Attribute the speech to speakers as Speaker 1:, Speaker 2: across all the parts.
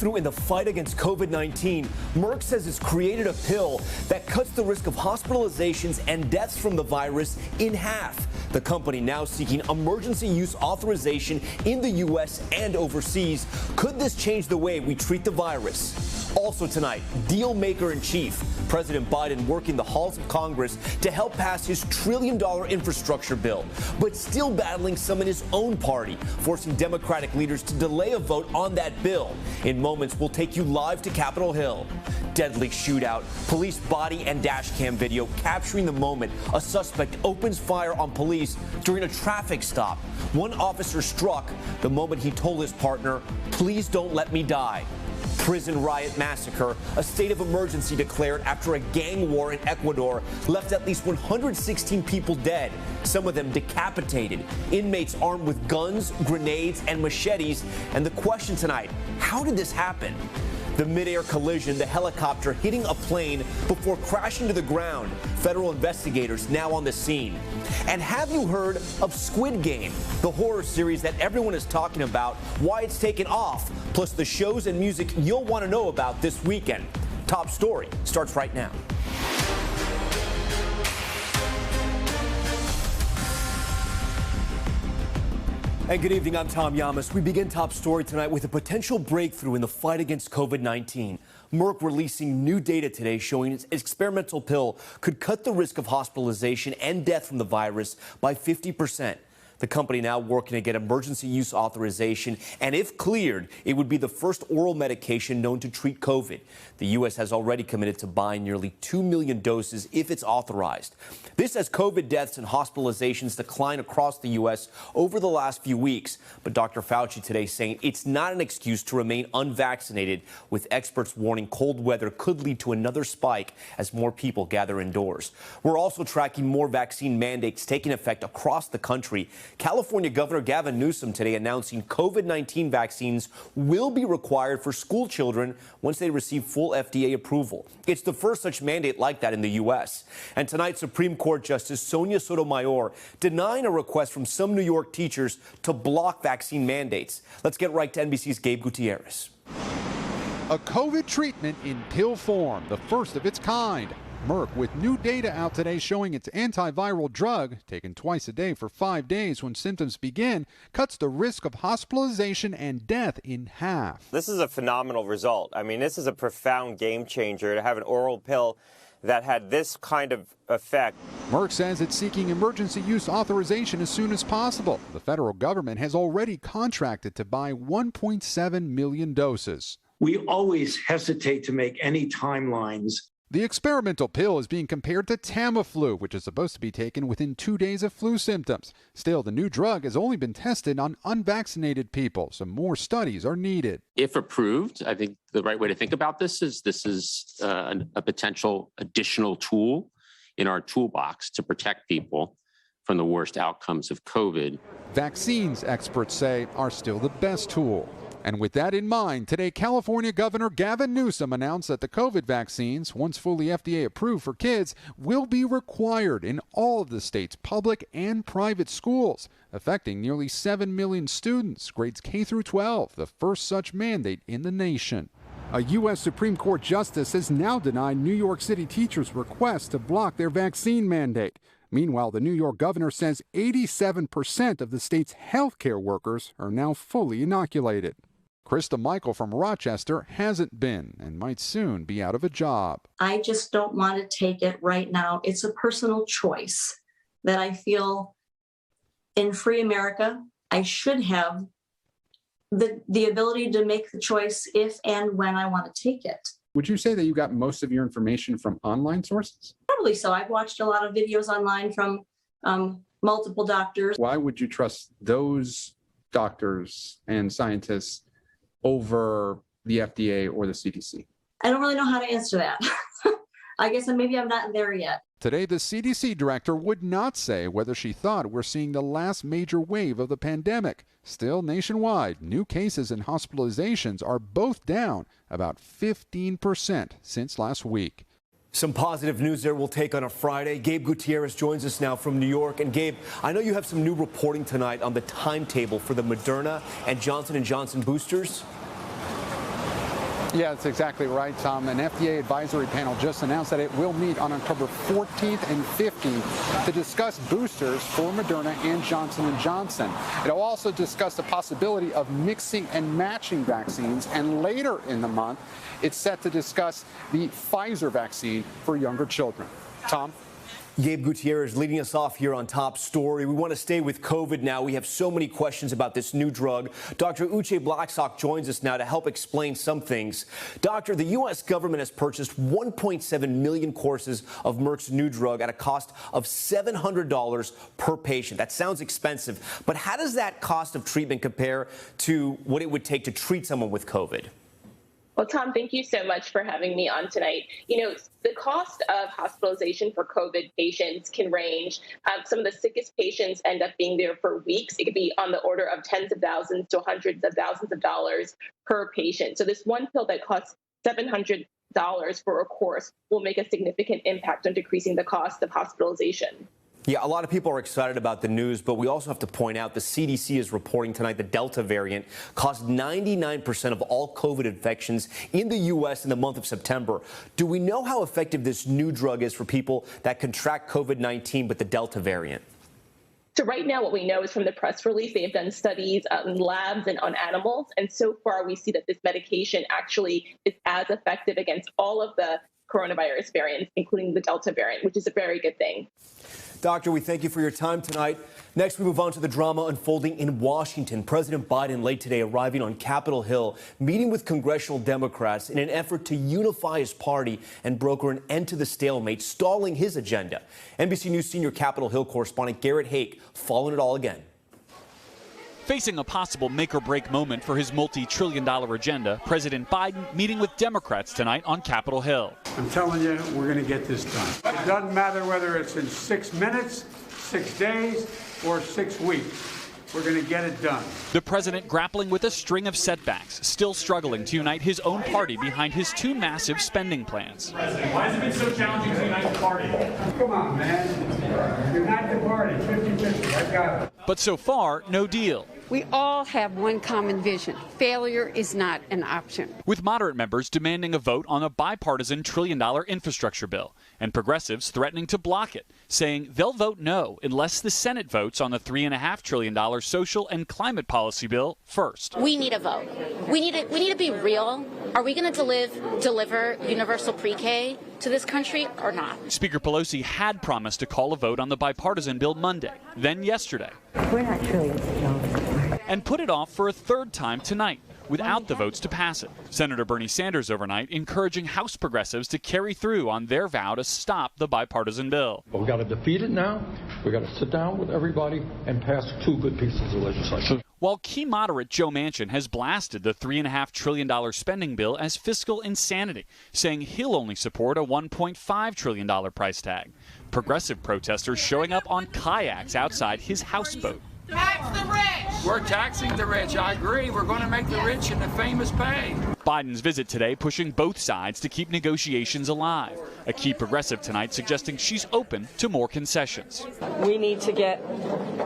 Speaker 1: breakthrough in the fight against COVID-19. Merck says it's created a pill that cuts the risk of hospitalizations and deaths from the virus in half. The company now seeking emergency use authorization in the U.S. and overseas. Could this change the way we treat the virus? Also tonight, deal maker in chief, President Biden working the halls of Congress to help pass his $1 trillion infrastructure bill, but still battling some in his own party, forcing Democratic leaders to delay a vote on that bill. In moments, we'll take you live to Capitol Hill. Deadly shootout, police body and dash cam video capturing the moment a suspect opens fire on police during a traffic stop. One officer struck the moment he told his partner, "Please don't let me die." Prison riot massacre, a state of emergency declared after a gang war in Ecuador left at least 116 people dead, some of them decapitated. Inmates armed with guns, grenades, and machetes. And the question tonight, how did this happen? The mid-air collision, the helicopter hitting a plane before crashing to the ground. Federal investigators now on the scene. And have you heard of Squid Game, the horror series that everyone is talking about, why it's taken off, plus the shows and music you'll want to know about this weekend? Top Story starts right now. And good evening, I'm Tom Llamas. We begin Top Story tonight with a potential breakthrough in the fight against COVID-19. Merck releasing new data today showing its experimental pill could cut the risk of hospitalization and death from the virus by 50%. The company now working to get emergency use authorization, and if cleared, it would be the first oral medication known to treat COVID. The U.S. has already committed to buying nearly 2 million doses if it's authorized. This as COVID deaths and hospitalizations decline across the U.S. over the last few weeks. But Dr. Fauci today saying it's not an excuse to remain unvaccinated, with experts warning cold weather could lead to another spike as more people gather indoors. We're also tracking more vaccine mandates taking effect across the country. California Governor Gavin Newsom today announcing COVID-19 vaccines will be required for school children once they receive full FDA approval. It's the first such mandate like that in the U.S. And tonight, Supreme Court Justice Sonia Sotomayor denying a request from some New York teachers to block vaccine mandates. Let's get right to NBC's Gabe Gutierrez.
Speaker 2: A COVID treatment in pill form, the first of its kind. Merck with new data out today showing its antiviral drug, taken twice a day for 5 days when symptoms begin, cuts the risk of hospitalization and death in half.
Speaker 3: This is a phenomenal result. I mean, this is a profound game changer to have an oral pill that had this kind of effect.
Speaker 2: Merck says it's seeking emergency use authorization as soon as possible. The federal government has already contracted to buy 1.7 million doses.
Speaker 4: We always hesitate to make any timelines.
Speaker 2: The experimental pill is being compared to Tamiflu, which is supposed to be taken within 2 days of flu symptoms. Still, the new drug has only been tested on unvaccinated people, so more studies are needed.
Speaker 5: If approved, I think the right way to think about this is a potential additional tool in our toolbox to protect people from the worst outcomes of COVID.
Speaker 2: Vaccines, experts say, are still the best tool. And with that in mind, today California Governor Gavin Newsom announced that the COVID vaccines, once fully FDA approved for kids, will be required in all of the state's public and private schools, affecting nearly 7 million students, grades K through 12, the first such mandate in the nation. A U.S. Supreme Court justice has now denied New York City teachers' request to block their vaccine mandate. Meanwhile, the New York governor says 87% of the state's health care workers are now fully inoculated. Krista Michael from Rochester hasn't been and might soon be out of a job.
Speaker 6: I just don't want to take it right now. It's a personal choice that I feel in free America, I should have the ability to make the choice if and when I want to take it.
Speaker 2: Would you say that you got most of your information from online sources?
Speaker 6: Probably so. I've watched a lot of videos online from multiple doctors.
Speaker 2: Why would you trust those doctors and scientists over the FDA or the CDC?
Speaker 6: I don't really know how to answer that. I guess maybe I'm not there yet.
Speaker 2: Today, the CDC director would not say whether she thought we're seeing the last major wave of the pandemic. Still, nationwide, new cases and hospitalizations are both down about 15% since last week.
Speaker 1: Some positive news there we'll take on a Friday. Gabe Gutierrez joins us now from New York. And Gabe, I know you have some new reporting tonight on the timetable for the Moderna and Johnson & Johnson boosters.
Speaker 2: Yeah, that's exactly right, Tom. An FDA advisory panel just announced that it will meet on October 14th and 15th to discuss boosters for Moderna and Johnson & Johnson. It'll also discuss the possibility of mixing and matching vaccines, and later in the month, it's set to discuss the Pfizer vaccine for younger children. Tom?
Speaker 1: Gabe Gutierrez leading us off here on Top Story. We want to stay with COVID now. We have so many questions about this new drug. Dr. Uche Blackstock joins us now to help explain some things. Doctor, the U.S. government has purchased 1.7 million courses of Merck's new drug at a cost of $700 per patient. That sounds expensive, but how does that cost of treatment compare to what it would take to treat someone with COVID?
Speaker 7: Well, Tom, thank you so much for having me on tonight. You know, the cost of hospitalization for COVID patients can range. Some of the sickest patients end up being there for weeks. It could be on the order of tens of thousands to hundreds of thousands of dollars per patient. So this one pill that costs $700 for a course will make a significant impact on decreasing the cost of hospitalization.
Speaker 1: Yeah, a lot of people are excited about the news, but we also have to point out the CDC is reporting tonight the Delta variant caused 99% of all COVID infections in the U.S. in the month of September. Do we know how effective this new drug is for people that contract COVID-19 with the Delta variant?
Speaker 7: So right now, what we know is from the press release, they have done studies in labs and on animals. And so far, we see that this medication actually is as effective against all of the coronavirus variants, including the Delta variant, which is a very good thing.
Speaker 1: Doctor, we thank you for your time tonight. Next, we move on to the drama unfolding in Washington. President Biden late today arriving on Capitol Hill, meeting with congressional Democrats in an effort to unify his party and broker an end to the stalemate, stalling his agenda. NBC News senior Capitol Hill correspondent Garrett Haake following it all again.
Speaker 8: Facing a possible make-or-break moment for his multi-trillion-dollar agenda, President Biden meeting with Democrats tonight on Capitol Hill.
Speaker 9: I'm telling you, we're going to get this done. It doesn't matter whether it's in 6 minutes, 6 days, or 6 weeks. We're going to get it done.
Speaker 8: The president grappling with a string of setbacks, still struggling to unite his own party behind his two massive spending plans.
Speaker 10: President, why has it been so challenging to unite the party?
Speaker 9: Come on, man. Unite the party, 50-50. I got it.
Speaker 8: But so far, no deal.
Speaker 11: We all have one common vision. Failure is not an option.
Speaker 8: With moderate members demanding a vote on a bipartisan trillion-dollar infrastructure bill, and progressives threatening to block it, saying they'll vote no unless the Senate votes on the $3.5 trillion social and climate policy bill first.
Speaker 12: We need a vote. We need to be real. Are we going to deliver universal pre-K to this country or not?
Speaker 8: Speaker Pelosi had promised to call a vote on the bipartisan bill Monday, then yesterday.
Speaker 13: We're not trillions.
Speaker 8: And put it off for a third time tonight without the votes to pass it. Senator Bernie Sanders overnight encouraging House progressives to carry through on their vow to stop the bipartisan bill.
Speaker 14: But we've got to defeat it now. We've got to sit down with everybody and pass 2 good pieces of legislation.
Speaker 8: While key moderate Joe Manchin has blasted the $3.5 trillion spending bill as fiscal insanity, saying he'll only support a $1.5 trillion price tag. Progressive protesters showing up on kayaks outside his houseboat.
Speaker 15: Tax the rich!
Speaker 16: We're taxing the rich. I agree. We're going to make the rich and the famous pay.
Speaker 8: Biden's visit today pushing both sides to keep negotiations alive. A key progressive tonight suggesting she's open to more concessions.
Speaker 17: We need to get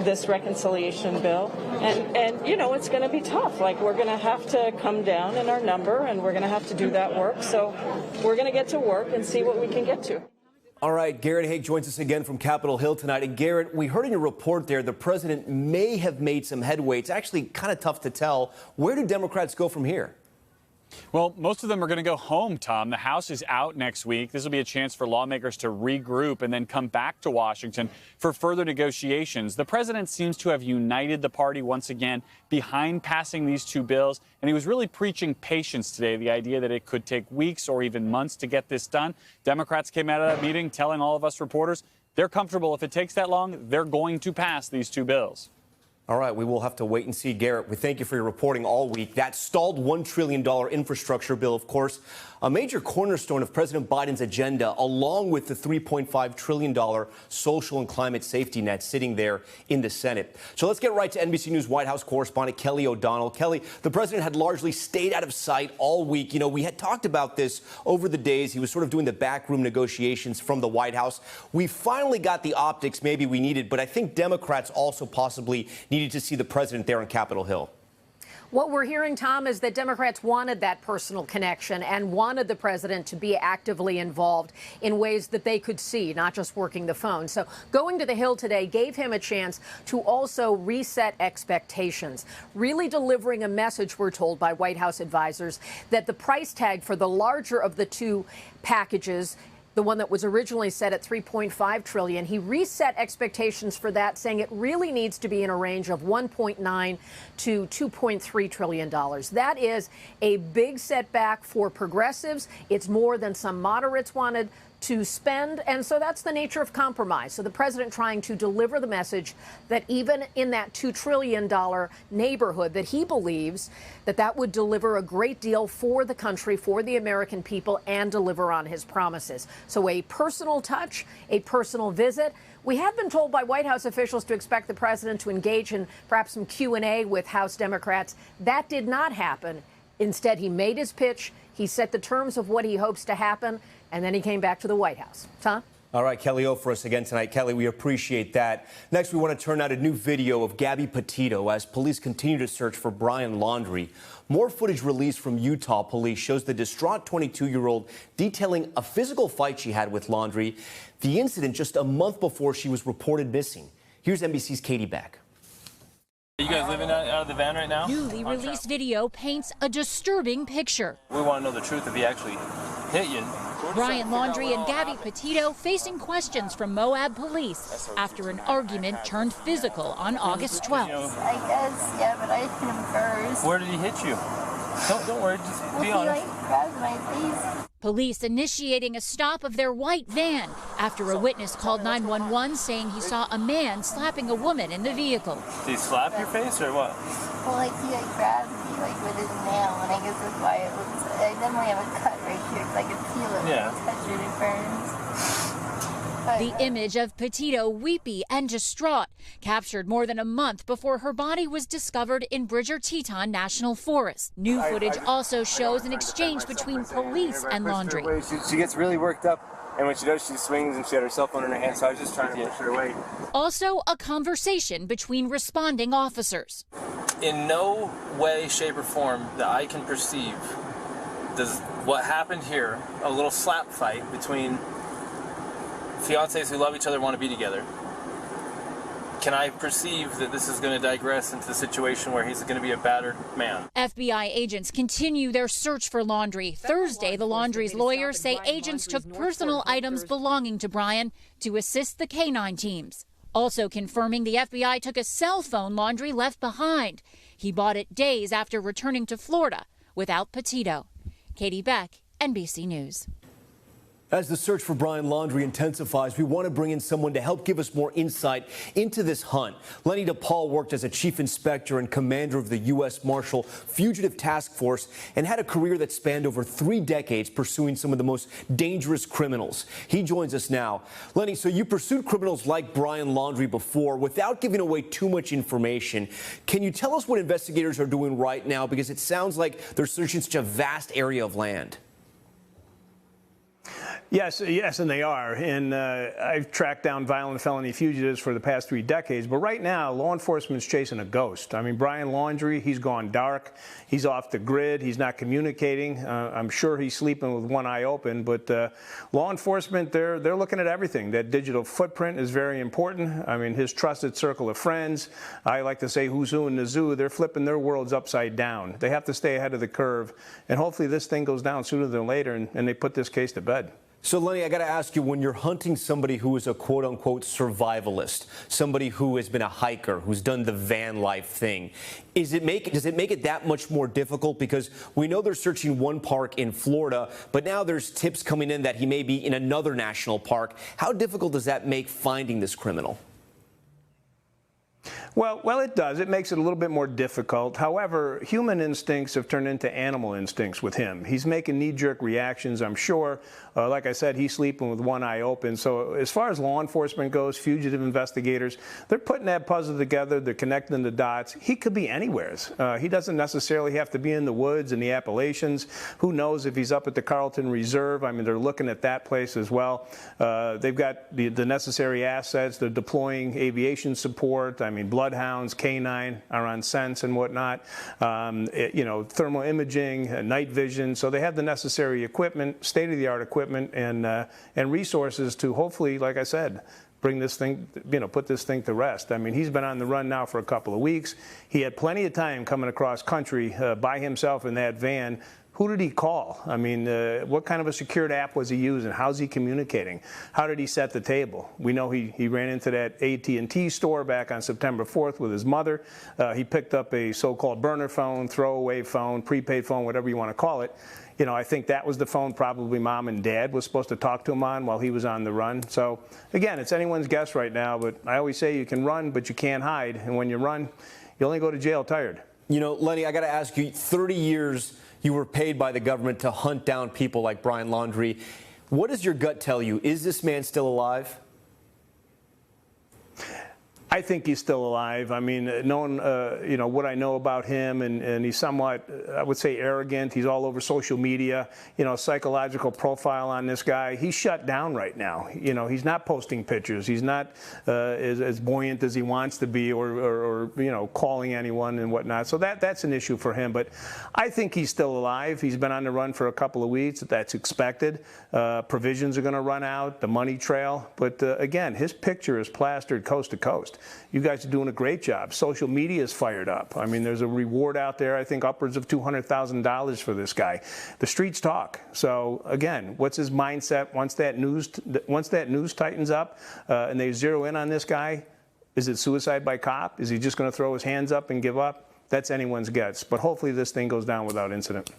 Speaker 17: this reconciliation bill. And you know, it's going to be tough. Like, we're going to have to come down in our number, and we're going to have to do that work. So we're going to get to work and see what we can get to.
Speaker 1: All right, Garrett Haake joins us again from Capitol Hill tonight. And Garrett, we heard in your report there the president may have made some headway. It's actually kind of tough to tell. Where do Democrats go from here?
Speaker 18: Well, most of them are going to go home, Tom. The House is out next week. This will be a chance for lawmakers to regroup and then come back to Washington for further negotiations. The president seems to have united the party once again behind passing these two bills, and he was really preaching patience today, the idea that it could take weeks or even months to get this done. Democrats came out of that meeting telling all of us reporters they're comfortable if it takes that long, they're going to pass these two bills.
Speaker 1: All right, we will have to wait and see, Garrett. We thank you for your reporting all week. That stalled $1 trillion infrastructure bill, of course, a major cornerstone of President Biden's agenda, along with the $3.5 trillion social and climate safety net sitting there in the Senate. So let's get right to NBC News White House correspondent Kelly O'Donnell. Kelly, the president had largely stayed out of sight all week. You know, we had talked about this over the days. He was sort of doing the backroom negotiations from the White House. We finally got the optics maybe we needed, but I think Democrats also possibly needed to see the president there on Capitol Hill.
Speaker 19: What we're hearing, Tom, is that Democrats wanted that personal connection and wanted the president to be actively involved in ways that they could see, not just working the phone. So going to the Hill today gave him a chance to also reset expectations, really delivering a message, we're told by White House advisors, that the price tag for the larger of the two packages, the one that was originally set at $3.5 trillion, he reset expectations for that, saying it really needs to be in a range of $1.9 to $2.3 trillion. That is a big setback for progressives. It's more than some moderates wanted to spend, and so that's the nature of compromise. So the president trying to deliver the message that even in that $2 trillion neighborhood, that he believes that that would deliver a great deal for the country, for the American people, and deliver on his promises. So a personal touch, a personal visit. We have been told by White House officials to expect the president to engage in perhaps some Q&A with House Democrats. That did not happen. Instead, he made his pitch. He set the terms of what he hopes to happen, and then he came back to the White House. Tom?
Speaker 1: All right, Kelly O for us again tonight. Kelly, we appreciate that. Next, we want to turn out a new video of Gabby Petito as police continue to search for Brian Laundrie. More footage released from Utah police shows the distraught 22-year-old detailing a physical fight she had with Laundrie, the incident just a month before she was reported missing. Here's NBC's Katie Beck.
Speaker 20: Are you guys living out of the van right now?
Speaker 21: Newly released video paints a disturbing picture.
Speaker 20: We want to know the truth if he actually hit you.
Speaker 21: Brian Laundrie and Gabby Petito facing questions from Moab police after an argument turned physical on August 12th.
Speaker 22: I guess, yeah, but I hit him first.
Speaker 20: Where did he hit you? Don't worry, just be honest.
Speaker 22: He grabbed my face.
Speaker 21: Police initiating a stop of their white van after a witness called 911 saying he saw a man slapping a woman in the vehicle.
Speaker 20: Did he slap your face or what?
Speaker 22: Well, he grabbed me with his nail, and I guess that's why it looks. I definitely have a cut right here because I can feel it.
Speaker 20: Yeah.
Speaker 22: When I touch it, it burns.
Speaker 21: The image of Petito weepy and distraught, captured more than a month before her body was discovered in Bridger Teton National Forest. New footage also shows an exchange between police and Laundrie.
Speaker 20: She gets really worked up, and when she does, she swings and she had her cell phone in her hand, so I was just trying to push her away.
Speaker 21: Also, a conversation between responding officers.
Speaker 20: In no way, shape, or form that I can perceive does what happened here, a little slap fight between fiancés who love each other, want to be together. Can I perceive that this is going to digress into the situation where he's going to be a battered man?
Speaker 21: FBI agents continue their search for Laundrie. Thursday, the Laundrie's lawyers say agents took personal items belonging to Brian to assist the K-9 teams. Also confirming the FBI took a cell phone Laundrie left behind. He bought it days after returning to Florida without Petito. Katie Beck, NBC News.
Speaker 1: As the search for Brian Laundrie intensifies, we want to bring in someone to help give us more insight into this hunt. Lenny DePaul worked as a chief inspector and commander of the U.S. Marshal Fugitive Task Force and had a career that spanned over 3 decades pursuing some of the most dangerous criminals. He joins us now. Lenny, so you pursued criminals like Brian Laundrie before without giving away too much information. Can you tell us what investigators are doing right now? Because it sounds like they're searching such a vast area of land.
Speaker 23: Yes, and they are. And I've tracked down violent felony fugitives for the past 3 decades. But right now, law enforcement's chasing a ghost. I mean, Brian Laundrie, he's gone dark. He's off the grid. He's not communicating. I'm sure he's sleeping with one eye open. But law enforcement, they're looking at everything. That digital footprint is very important. I mean, his trusted circle of friends. I like to say who's who in the zoo. They're flipping their worlds upside down. They have to stay ahead of the curve. And hopefully this thing goes down sooner than later and they put this case to bed.
Speaker 1: So, Lenny, I got to ask you, when you're hunting somebody who is a quote-unquote survivalist, somebody who has been a hiker, who's done the van life thing, does it make it that much more difficult? Because we know they're searching one park in Florida, but now there's tips coming in that he may be in another national park. How difficult does that make finding this criminal?
Speaker 23: Well, it does. It makes it a little bit more difficult. However, human instincts have turned into animal instincts with him. He's making knee-jerk reactions, I'm sure. Like I said, he's sleeping with one eye open. So as far as law enforcement goes, fugitive investigators, they're putting that puzzle together. They're connecting the dots. He could be anywheres. He doesn't necessarily have to be in the woods in the Appalachians. Who knows if he's up at the Carlton Reserve? I mean, they're looking at that place as well. They've got the necessary assets. They're deploying aviation support. I mean, blood bloodhounds, canine, are on scents and whatnot, thermal imaging, night vision. So they have the necessary equipment, state-of-the-art equipment, and resources to hopefully, like I said, bring this thing, put this thing to rest. I mean, he's been on the run now for a couple of weeks. He had plenty of time coming across country by himself in that van. Who did he call? I mean, what kind of a secured app was he using? How's he communicating? How did he set the table? We know he ran into that AT&T store back on September 4th with his mother. He picked up a so-called burner phone, throwaway phone, prepaid phone, whatever you want to call it. I think that was the phone probably mom and dad was supposed to talk to him on while he was on the run. So, again, it's anyone's guess right now, but I always say you can run, but you can't hide. And when you run, you only go to jail tired.
Speaker 1: Lenny, I got to ask you, 30 years you were paid by the government to hunt down people like Brian Laundrie. What does your gut tell you? Is this man still alive?
Speaker 23: I think he's still alive. I mean, knowing, what I know about him, and he's somewhat, I would say, arrogant. He's all over social media. Psychological profile on this guy. He's shut down right now. He's not posting pictures. He's not as buoyant as he wants to be, or calling anyone and whatnot. So that's an issue for him. But I think he's still alive. He's been on the run for a couple of weeks. That's expected. Provisions are going to run out. The money trail. But again, his picture is plastered coast to coast. You guys are doing a great job. Social media is fired up. I mean, there's a reward out there, I think upwards of $200,000 for this guy. The streets talk. So again, what's his mindset once that news tightens up and they zero in on this guy? Is it suicide by cop? Is he just going to throw his hands up and give up? That's anyone's guess. But hopefully this thing goes down without incident.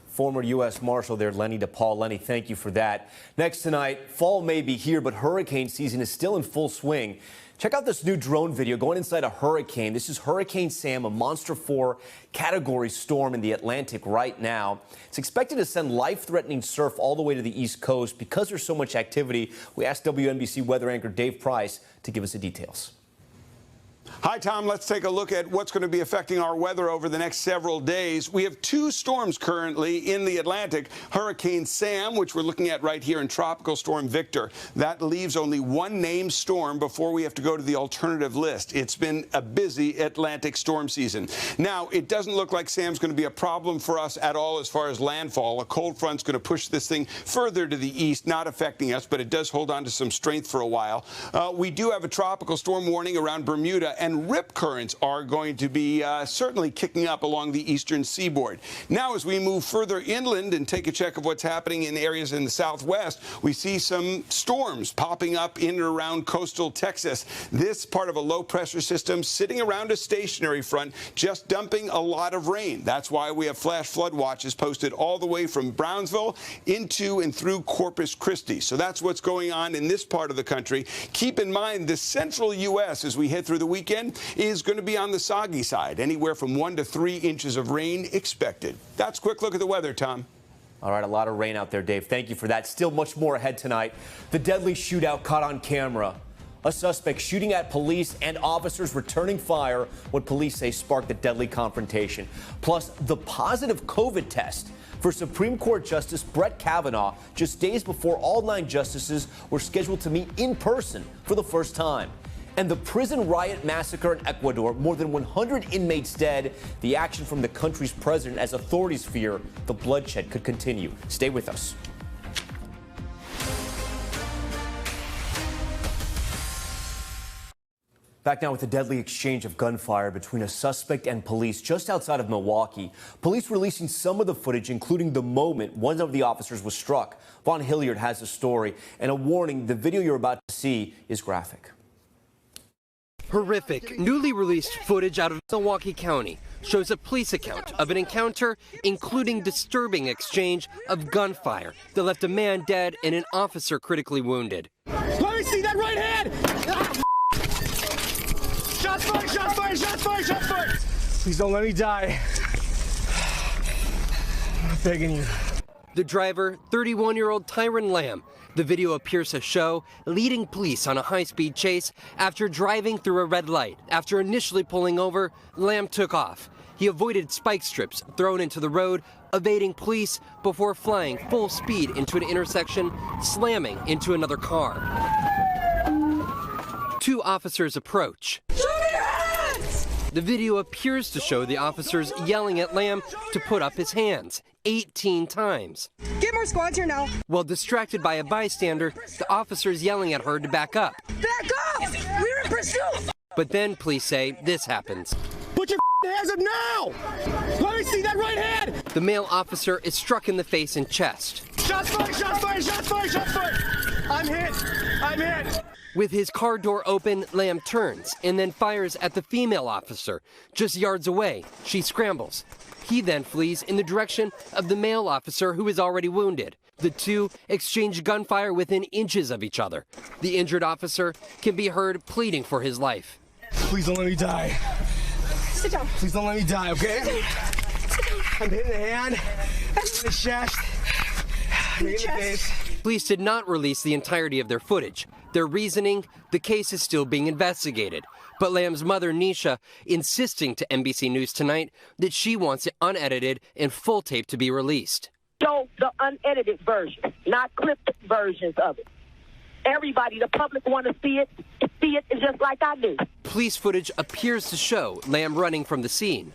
Speaker 1: Former U.S. Marshal there, Lenny DePaul. Lenny, thank you for that. Next tonight, fall may be here, but hurricane season is still in full swing. Check out this new drone video going inside a hurricane. This is Hurricane Sam, a Monster 4 category storm in the Atlantic right now. It's expected to send life-threatening surf all the way to the East Coast. Because there's so much activity, we asked WNBC weather anchor Dave Price to give us the details.
Speaker 3: Hi, Tom. Let's take a look at what's going to be affecting our weather over the next several days. We have two storms currently in the Atlantic. Hurricane Sam, which we're looking at right here, and Tropical Storm Victor. That leaves only one named storm before we have to go to the alternative list. It's been a busy Atlantic storm season. Now, it doesn't look like Sam's going to be a problem for us at all as far as landfall. A cold front's going to push this thing further to the east, not affecting us, but it does hold on to some strength for a while. We do have a tropical storm warning around Bermuda, and rip currents are going to be certainly kicking up along the eastern seaboard. Now, as we move further inland and take a check of what's happening in areas in the southwest, we see some storms popping up in and around coastal Texas. This part of a low-pressure system sitting around a stationary front, just dumping a lot of rain. That's why we have flash flood watches posted all the way from Brownsville into and through Corpus Christi. So that's what's going on in this part of the country. Keep in mind, the central U.S., as we head through the weekend, is going to be on the soggy side. Anywhere from 1 to 3 inches of rain expected. That's a quick look at the weather, Tom.
Speaker 1: All right, a lot of rain out there, Dave. Thank you for that. Still much more ahead tonight. The deadly shootout caught on camera. A suspect shooting at police and officers returning fire, what police say sparked the deadly confrontation. Plus, the positive COVID test for Supreme Court Justice Brett Kavanaugh just days before all 9 justices were scheduled to meet in person for the first time. And the prison riot massacre in Ecuador, more than 100 inmates dead. The action from the country's president as authorities fear the bloodshed could continue. Stay with us. Back now with a deadly exchange of gunfire between a suspect and police just outside of Milwaukee. Police releasing some of the footage, including the moment one of the officers was struck. Vaughn Hilliard has the story and a warning. The video you're about to see is graphic.
Speaker 4: Horrific, newly released footage out of Milwaukee County shows a police account of an encounter, including disturbing exchange of gunfire that left a man dead and an officer critically wounded.
Speaker 15: Let me see that right hand! Ah, shots fired, shots fired, shots fired, shots fired!
Speaker 4: Please don't let me die. I'm begging you. The driver, 31-year-old Tyron Lamb. The video appears to show leading police on a high-speed chase after driving through a red light. After initially pulling over, Lamb took off. He avoided spike strips thrown into the road, evading police before flying full speed into an intersection, slamming into another car. 2 officers approach.
Speaker 15: Show me your hands!
Speaker 4: The video appears to show the officers yelling at Lamb to put up his hands 18 times.
Speaker 2: Get more squads here now.
Speaker 4: While distracted by a bystander, the officers yelling at her to back up.
Speaker 2: Back up! We're in pursuit!
Speaker 4: But then, police say, this happens.
Speaker 15: Put your hands up now! Let me see that right hand!
Speaker 4: The male officer is struck in the face and chest.
Speaker 15: Shots fired, shots fired, shots fired, shots fired! I'm hit! I'm hit!
Speaker 4: With his car door open, Lamb turns and then fires at the female officer. Just yards away, she scrambles. He then flees in the direction of the male officer who is already wounded. The two exchange gunfire within inches of each other. The injured officer can be heard pleading for his life.
Speaker 15: Please don't let me die.
Speaker 2: Sit down.
Speaker 15: Please don't let me die, okay? I'm hit in the hand, in the chest, in the face.
Speaker 4: Police did not release the entirety of their footage. Their reasoning, the case is still being investigated. But Lamb's mother, Nisha, insisting to NBC News Tonight that she wants it unedited and full tape to be released.
Speaker 5: Show the unedited version, not clipped versions of it. Everybody, the public want to see it just like I do.
Speaker 4: Police footage appears to show Lamb running from the scene.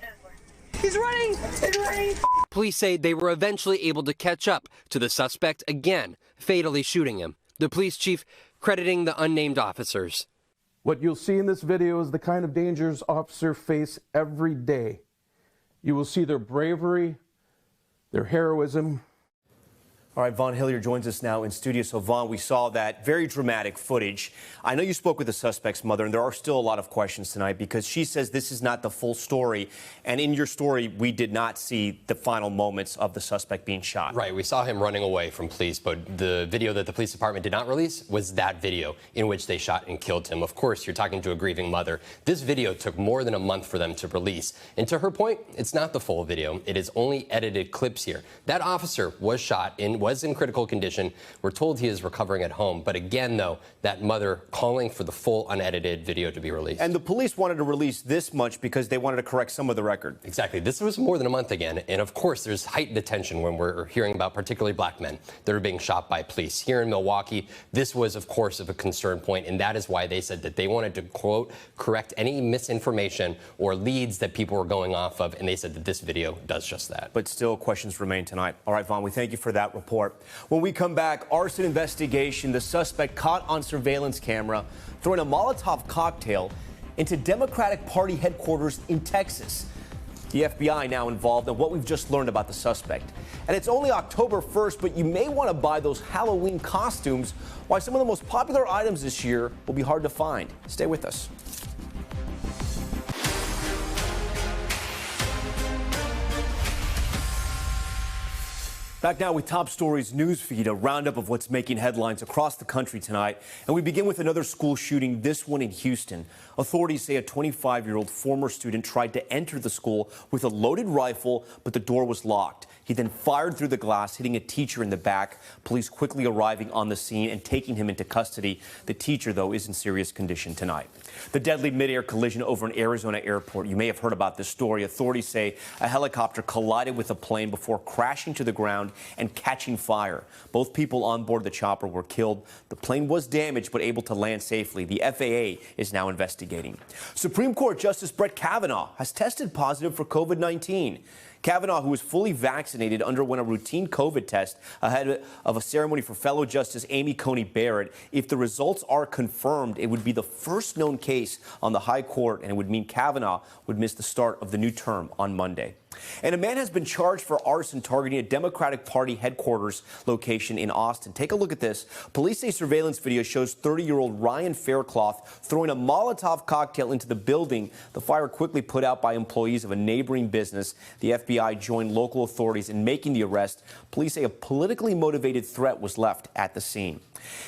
Speaker 2: He's running! He's running!
Speaker 4: Police say they were eventually able to catch up to the suspect again, fatally shooting him. The police chief crediting the unnamed officers.
Speaker 6: What you'll see in this video is the kind of dangers officers face every day. You will see their bravery, their heroism.
Speaker 1: All right, Vaughn Hillier joins us now in studio. So, Vaughn, we saw that very dramatic footage. I know you spoke with the suspect's mother, and there are still a lot of questions tonight because she says this is not the full story. And in your story, we did not see the final moments of the suspect being shot.
Speaker 24: Right. We saw him running away from police, but the video that the police department did not release was that video in which they shot and killed him. Of course, you're talking to a grieving mother. This video took more than a month for them to release. And to her point, it's not the full video. It is only edited clips here. That officer was shot and was in critical condition. We're told he is recovering at home. But again, though, that mother calling for the full unedited video to be released.
Speaker 1: And the police wanted to release this much because they wanted to correct some of the record.
Speaker 24: Exactly. This was more than a month again. And of course, there's heightened attention when we're hearing about particularly black men that are being shot by police. Here in Milwaukee, this was, of course, of a concern point. And that is why they said that they wanted to, quote, correct any misinformation or leads that people were going off of. And they said that this video does just that.
Speaker 1: But still, questions remain tonight. All right, Vaughn, we thank you for that report. When we come back, arson investigation, the suspect caught on surveillance camera throwing a Molotov cocktail into Democratic Party headquarters in Texas. The FBI now involved in what we've just learned about the suspect. And it's only October 1st, but you may want to buy those Halloween costumes. Why some of the most popular items this year will be hard to find. Stay with us. Back now with Top Stories news feed, a roundup of what's making headlines across the country tonight. And we begin with another school shooting, this one in Houston. Authorities say a 25-year-old former student tried to enter the school with a loaded rifle, but the door was locked. He then fired through the glass, hitting a teacher in the back. Police quickly arriving on the scene and taking him into custody. The teacher, though, is in serious condition tonight. The deadly mid-air collision over an Arizona airport. You may have heard about this story. Authorities say a helicopter collided with a plane before crashing to the ground and catching fire. Both people on board the chopper were killed. The plane was damaged but able to land safely. The FAA is now investigating. Supreme Court Justice Brett Kavanaugh has tested positive for COVID-19. Kavanaugh, who was fully vaccinated, underwent a routine COVID test ahead of a ceremony for fellow Justice Amy Coney Barrett. If the results are confirmed, it would be the first known case on the high court, and it would mean Kavanaugh would miss the start of the new term on Monday. And a man has been charged for arson targeting a Democratic Party headquarters location in Austin. Take a look at this. Police say surveillance video shows 30-year-old Ryan Faircloth throwing a Molotov cocktail into the building. The fire quickly put out by employees of a neighboring business. The FBI joined local authorities in making the arrest. Police say a politically motivated threat was left at the scene.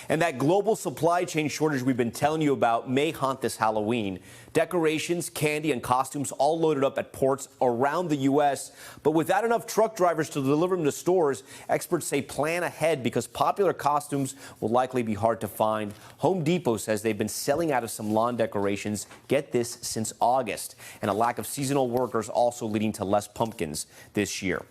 Speaker 1: And that global supply chain shortage we've been telling you about may haunt this Halloween. Decorations, candy, and costumes all loaded up at ports around the U.S. But without enough truck drivers to deliver them to stores, experts say plan ahead because popular costumes will likely be hard to find. Home Depot says they've been selling out of some lawn decorations, get this, since August. And a lack of seasonal workers also leading to less pumpkins this year.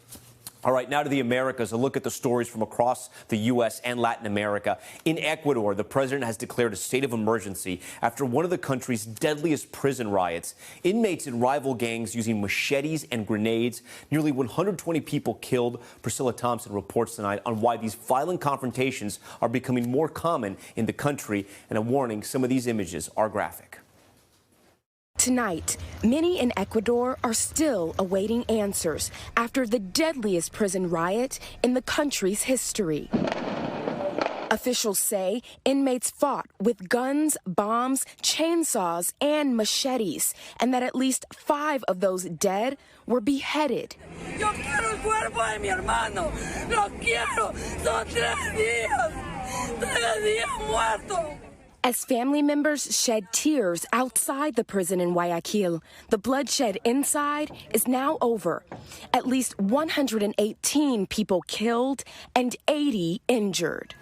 Speaker 1: All right, now to the Americas, a look at the stories from across the U.S. and Latin America. In Ecuador, the president has declared a state of emergency after one of the country's deadliest prison riots. Inmates in rival gangs using machetes and grenades. Nearly 120 people killed. Priscilla Thompson reports tonight on why these violent confrontations are becoming more common in the country. And a warning, some of these images are graphic.
Speaker 7: Tonight, many in Ecuador are still awaiting answers after the deadliest prison riot in the country's history. Officials say inmates fought with guns, bombs, chainsaws, and machetes, and that at least 5 of those dead were beheaded.
Speaker 2: Yo quiero el cuerpo de mi hermano. Lo quiero. Son 3 días. 3 días muerto.
Speaker 7: As family members shed tears outside the prison in Guayaquil, the bloodshed inside is now over. At least 118 people killed and 80 injured.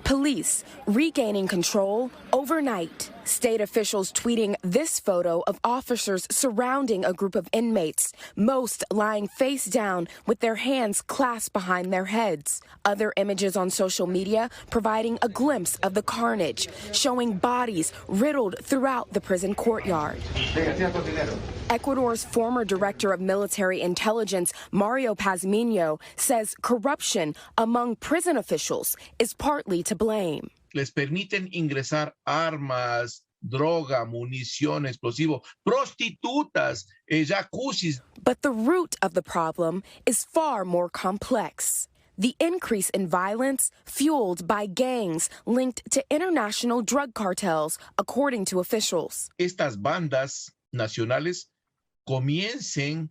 Speaker 7: Police regaining control overnight. State officials tweeting this photo of officers surrounding a group of inmates, most lying face down with their hands clasped behind their heads. Other images on social media providing a glimpse of the carnage, showing bodies riddled throughout the prison courtyard. Ecuador's former director of military intelligence, Mario Pazmiño, says corruption among prison officials is partly to blame.
Speaker 9: Les permiten ingresar armas, droga, munición, explosivo, prostitutas, jacuzzis.
Speaker 7: But the root of the problem is far more complex. The increase in violence fueled by gangs linked to international drug cartels, according to officials.
Speaker 9: Estas bandas nacionales comiencen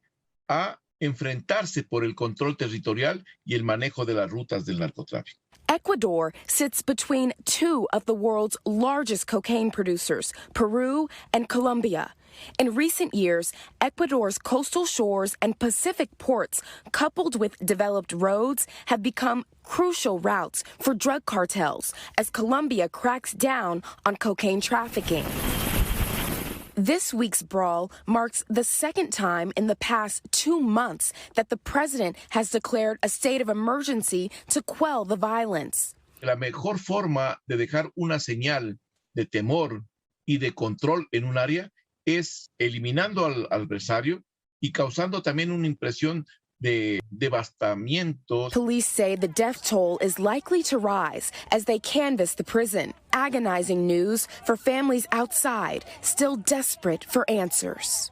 Speaker 9: a enfrentarse por el control territorial y el manejo de las rutas del narcotráfico.
Speaker 7: Ecuador sits between 2 of the world's largest cocaine producers, Peru and Colombia. In recent years, Ecuador's coastal shores and Pacific ports, coupled with developed roads, have become crucial routes for drug cartels as Colombia cracks down on cocaine trafficking. This week's brawl marks the second time in the past 2 months that the president has declared a state of emergency to quell the violence.
Speaker 9: La mejor forma de dejar una señal de temor y de control en un área es eliminando al adversario y causando también una impresión de devastamiento.
Speaker 7: Police say the death toll is likely to rise as they canvass the prison. Agonizing news for families outside, still desperate for answers.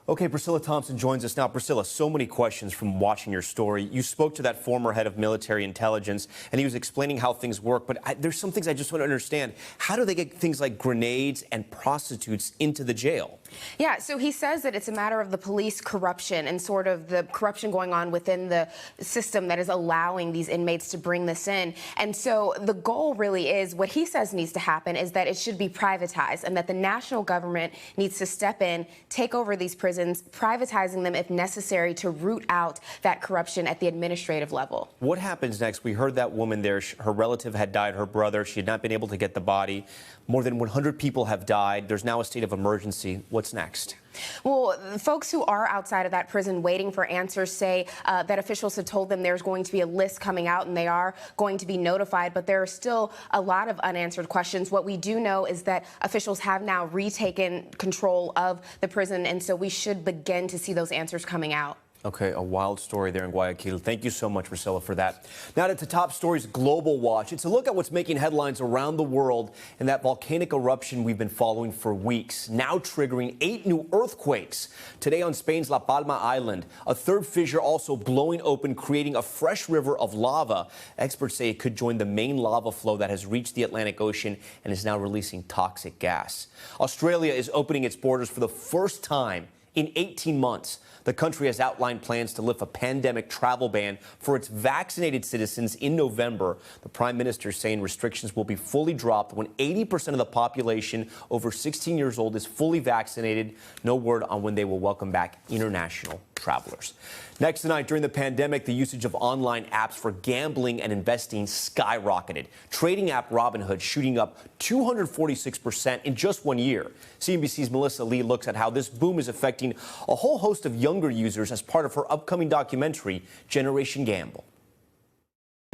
Speaker 1: Okay, Priscilla Thompson joins us now. Priscilla, so many questions from watching your story. You spoke to that former head of military intelligence, and he was explaining how things work. But there's some things I just want to understand. How do they get things like grenades and prostitutes into the jail?
Speaker 10: Yeah, so he says that it's a matter of the police corruption and sort of the corruption going on within the system that is allowing these inmates to bring this in. And so the goal really is, what he says needs to happen is that it should be privatized and that the national government needs to step in, take over these prisons, privatizing them if necessary to root out that corruption at the administrative level.
Speaker 1: What happens next? We heard that woman there, her relative had died, her brother. She had not been able to get the body. More than 100 people have died. There's now a state of emergency. What's next?
Speaker 10: Well, folks who are outside of that prison waiting for answers say that officials have told them there's going to be a list coming out and they are going to be notified, but there are still a lot of unanswered questions. What we do know is that officials have now retaken control of the prison, and so we should begin to see those answers coming out.
Speaker 1: Okay, a wild story there in Guayaquil. Thank you so much, Priscilla, for that. Now to Top Stories Global Watch. It's a look at what's making headlines around the world and that volcanic eruption we've been following for weeks, now triggering 8 new earthquakes. Today on Spain's La Palma Island, a third fissure also blowing open, creating a fresh river of lava. Experts say it could join the main lava flow that has reached the Atlantic Ocean and is now releasing toxic gas. Australia is opening its borders for the first time in 18 months. The country has outlined plans to lift a pandemic travel ban for its vaccinated citizens in November. The Prime Minister is saying restrictions will be fully dropped when 80% of the population over 16 years old is fully vaccinated. No word on when they will welcome back international travelers. Next tonight, during the pandemic, the usage of online apps for gambling and investing skyrocketed. Trading app Robinhood shooting up 246% in just 1 year. CNBC's Melissa Lee looks at how this boom is affecting a whole host of younger users as part of her upcoming documentary, Generation Gamble.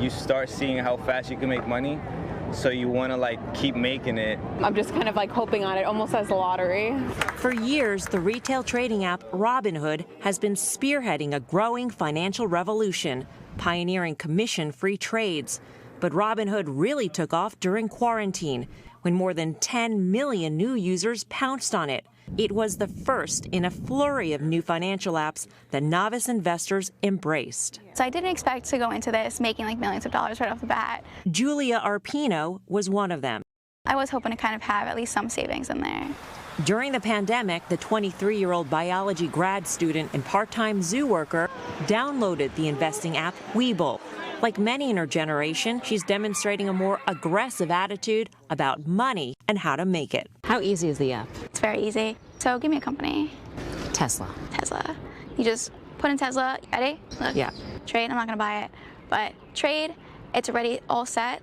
Speaker 11: You start seeing how fast you can make money, so you want to keep making it.
Speaker 12: I'm just kind of hoping on it, almost as a lottery.
Speaker 13: For years, the retail trading app Robinhood has been spearheading a growing financial revolution, pioneering commission-free trades. But Robinhood really took off during quarantine, when more than 10 million new users pounced on it. It was the first in a flurry of new financial apps that novice investors embraced.
Speaker 14: So I didn't expect to go into this making millions of dollars right off the bat.
Speaker 13: Julia Arpino was one of them.
Speaker 14: I was hoping to kind of have at least some savings in there.
Speaker 13: During the pandemic, the 23-year-old biology grad student and part-time zoo worker downloaded the investing app Webull. Like many in her generation, she's demonstrating a more aggressive attitude about money and how to make it.
Speaker 25: How easy is the app?
Speaker 14: It's very easy. So give me a company.
Speaker 25: Tesla.
Speaker 14: Tesla. You just put in Tesla. Ready? Look.
Speaker 25: Yeah.
Speaker 14: Trade. I'm not going to buy it. But trade. It's already all set.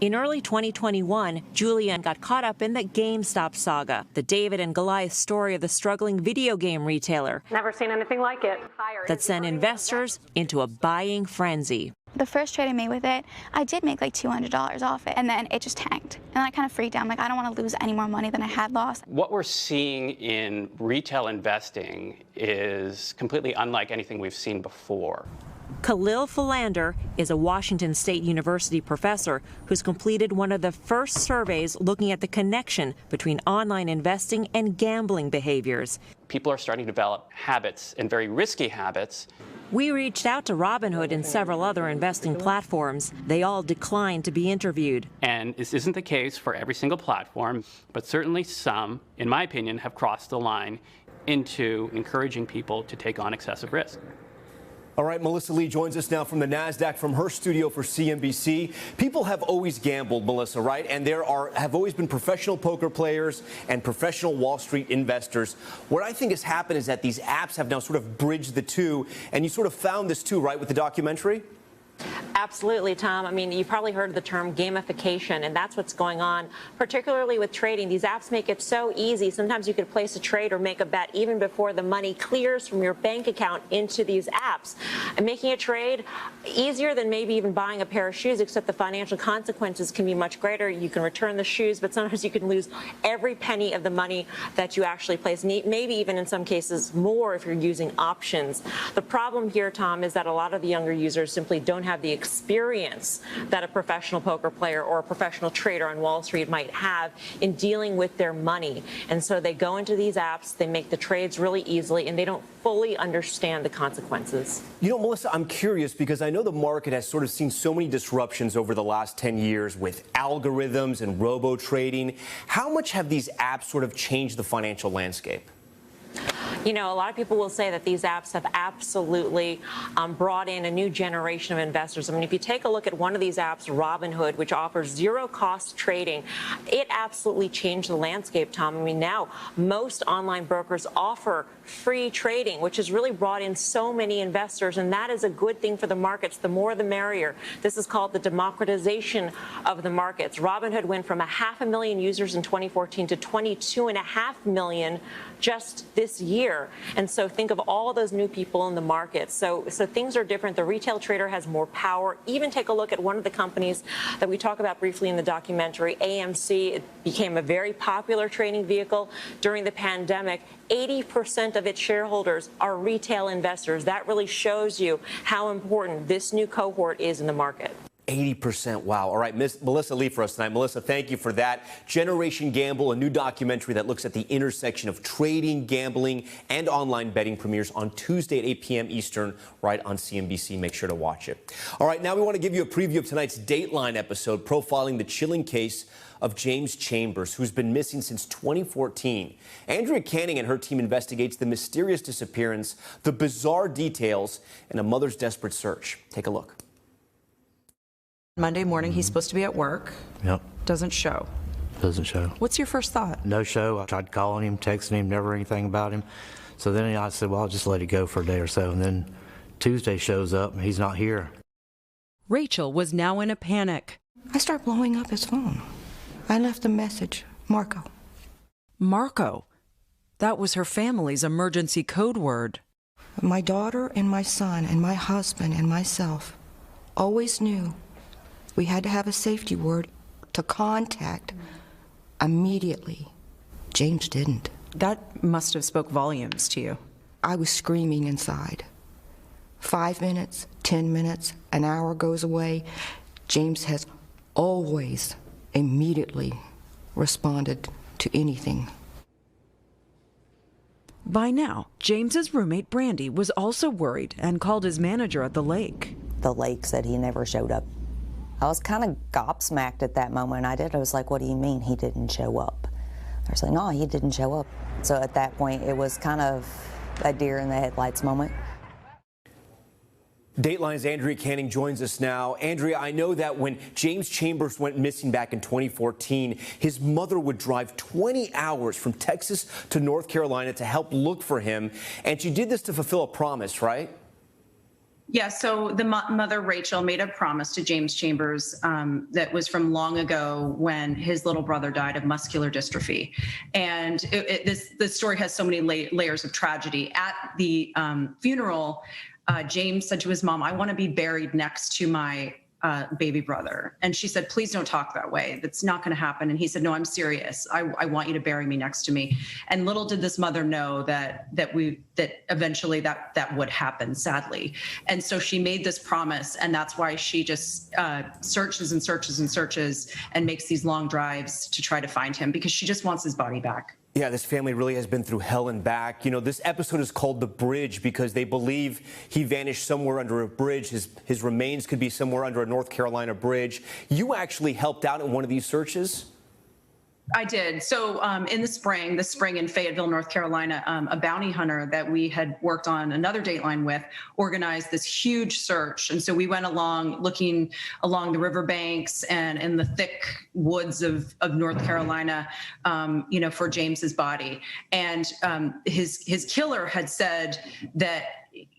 Speaker 13: In early 2021, Julia got caught up in the GameStop saga, the David and Goliath story of the struggling video game retailer.
Speaker 19: Never seen anything like it.
Speaker 13: That sent investors into a buying frenzy.
Speaker 14: The first trade I made with it, I did make $200 off it, and then it just tanked. And then I kind of freaked out. I'm like, I don't want to lose any more money than I had lost.
Speaker 26: What we're seeing in retail investing is completely unlike anything we've seen before.
Speaker 13: Khalil Philander is a Washington State University professor who's completed one of the first surveys looking at the connection between online investing and gambling behaviors.
Speaker 26: People are starting to develop habits, and very risky habits.
Speaker 13: We reached out to Robinhood and several other investing platforms. They all declined to be interviewed.
Speaker 26: And this isn't the case for every single platform, but certainly some, in my opinion, have crossed the line into encouraging people to take on excessive risk.
Speaker 1: All right, Melissa Lee joins us now from the NASDAQ, from her studio for CNBC. People have always gambled, Melissa, right? And there have always been professional poker players and professional Wall Street investors. What I think has happened is that these apps have now sort of bridged the two, and you sort of found this too, right, with the documentary?
Speaker 13: Absolutely, Tom. I mean, you've probably heard the term gamification, and that's what's going on, particularly with trading. These apps make it so easy. Sometimes you could place a trade or make a bet even before the money clears from your bank account into these apps. And making a trade easier than maybe even buying a pair of shoes, except the financial consequences can be much greater. You can return the shoes, but sometimes you can lose every penny of the money that you actually place, maybe even in some cases more if you're using options. The problem here, Tom, is that a lot of the younger users simply don't have the experience that a professional poker player or a professional trader on Wall Street might have in dealing with their money. And so they go into these apps, they make the trades really easily, and they don't fully understand the consequences.
Speaker 1: You know, Melissa, I'm curious because I know the market has sort of seen so many disruptions over the last 10 years with algorithms and robo-trading. How much have these apps sort of changed the financial landscape?
Speaker 13: You know, a lot of people will say that these apps have absolutely brought in a new generation of investors. I mean, if you take a look at one of these apps, Robinhood, which offers zero-cost trading, it absolutely changed the landscape, Tom. I mean, now most online brokers offer free trading, which has really brought in so many investors, and that is a good thing for the markets. The more, the merrier. This is called the democratization of the markets. Robinhood went from 500,000 users in 2014 to 22.5 million just this year. And so think of all those new people in the market. So things are different. The retail trader has more power. Even take a look at one of the companies that we talk about briefly in the documentary, AMC. It became a very popular trading vehicle during the pandemic. 80% of its shareholders are retail investors. That really shows you how important this new cohort is in the market.
Speaker 1: 80%. Wow. All right. Melissa Lee for us tonight. Melissa, thank you for that. Generation Gamble, a new documentary that looks at the intersection of trading, gambling, and online betting, premieres on Tuesday at 8 p.m. Eastern, right on CNBC. Make sure to watch it. All right. Now we want to give you a preview of tonight's Dateline episode profiling the chilling case of James Chambers, who's been missing since 2014. Andrea Canning and her team investigates the mysterious disappearance, the bizarre details, and a mother's desperate search. Take a look.
Speaker 27: Monday morning, he's supposed to be at work.
Speaker 28: Yep.
Speaker 27: Doesn't show.
Speaker 28: Doesn't show.
Speaker 27: What's your first thought?
Speaker 28: No show. I tried calling him, texting him, never anything about him.
Speaker 8: So then I said, well, I'll just let it go for a day or so. And then Tuesday shows up and he's not here.
Speaker 16: Rachel was now in a panic.
Speaker 17: I start blowing up his phone. I left a message, Marco.
Speaker 16: Marco. That was her family's emergency code word.
Speaker 17: My daughter and my son and my husband and myself always knew we had to have a safety word to contact immediately. James didn't.
Speaker 27: That must have spoke volumes to you.
Speaker 17: I was screaming inside. 5 minutes, 10 minutes, an hour goes away. James has always immediately responded to anything.
Speaker 16: By now, James's roommate Brandy was also worried and called his manager at the lake.
Speaker 18: The lake said he never showed up. I was kind of gobsmacked at that moment. I was like, what do you mean he didn't show up? I was like, no, he didn't show up. So at that point, it was kind of a deer in the headlights moment.
Speaker 1: Dateline's Andrea Canning joins us now. Andrea, I know that when James Chambers went missing back in 2014, his mother would drive 20 hours from Texas to North Carolina to help look for him. And she did this to fulfill a promise, right?
Speaker 20: Yeah, so the mother, Rachel, made a promise to James Chambers that was from long ago when his little brother died of muscular dystrophy. And this story has so many layers of tragedy. At the funeral, James said to his mom, I want to be buried next to my baby brother. And she said, please don't talk that way. That's not going to happen. And he said, no, I'm serious. I want you to bury me next to me. And little did this mother know that eventually that would happen, sadly. And so she made this promise, and that's why she just searches and searches and searches and makes these long drives to try to find him, because she just wants his body back.
Speaker 1: Yeah, this family really has been through hell and back. You know, this episode is called The Bridge because they believe he vanished somewhere under a bridge. His remains could be somewhere under a North Carolina bridge. You actually helped out in one of these searches?
Speaker 20: I did. So in the spring in Fayetteville, North Carolina, a bounty hunter that we had worked on another Dateline with organized this huge search. And so we went along looking along the riverbanks and in the thick woods of North Carolina, for James's body. And his killer had said that,